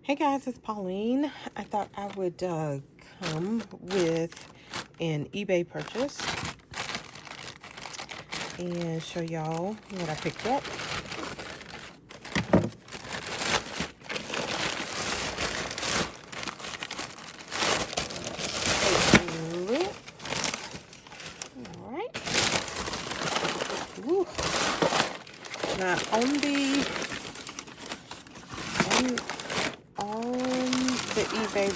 Hey guys, it's Pauline. I thought I would come with an eBay purchase and show y'all what I picked up. Alright. Now on the eBay,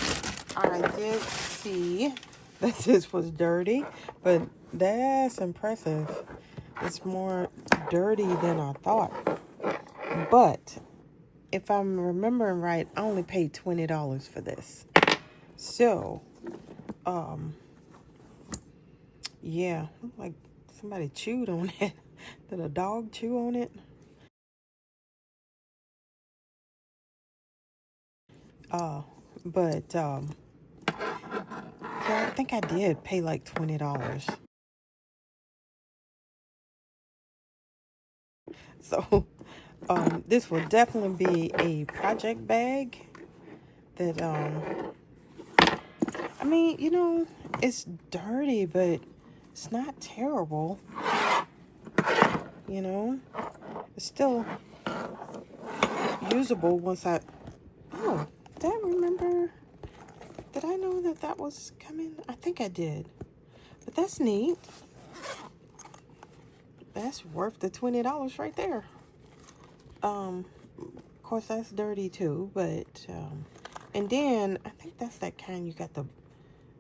I did see that this was dirty, but that's impressive. It's more dirty than I thought. But if I'm remembering right, I only paid $20 for this. So, yeah, like somebody chewed on it. Did a dog chew on it? Yeah, I think I did pay like $20. So, this will definitely be a project bag that, I mean, you know, it's dirty, but it's not terrible. You know, it's still usable once I, oh, did I remember, did I know that that was coming? I think I did, but that's neat. That's worth the $20 right there. Of course, that's dirty too, but, and then I think that's that kind you got to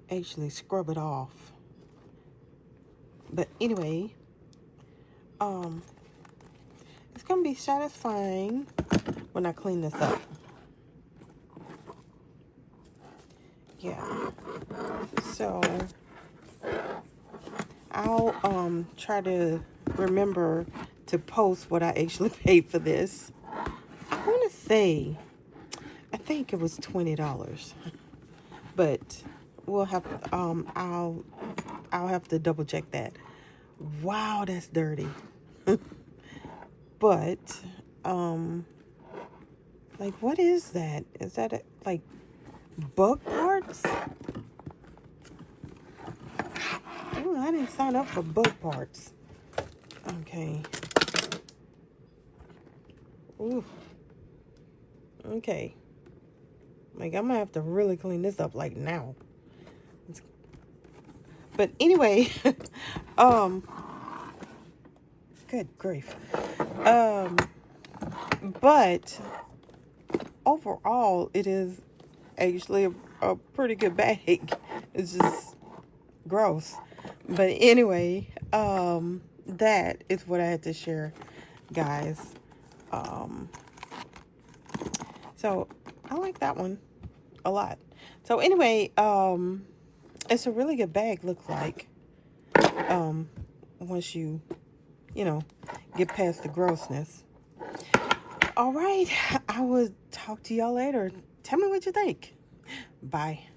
actually scrub it off. But anyway, it's gonna be satisfying when I clean this up. Yeah. So I'll try to remember to post what I actually paid for this. I want to say, I think it was $20, but we'll have I'll have to double check that. Wow, that's dirty. But like, what is that? Is that like bug parts? Oh, I didn't sign up for bug parts. Okay. Ooh. Okay. Like, I'm gonna have to really clean this up like now. But anyway, good grief. But overall, it is actually a pretty good bag. It's just gross. But anyway, that is what I had to share, guys. So I like that one a lot. So anyway, it's a really good bag, look like. Once you know, get past the grossness. All right, I will talk to y'all later. Tell me what you think. Bye.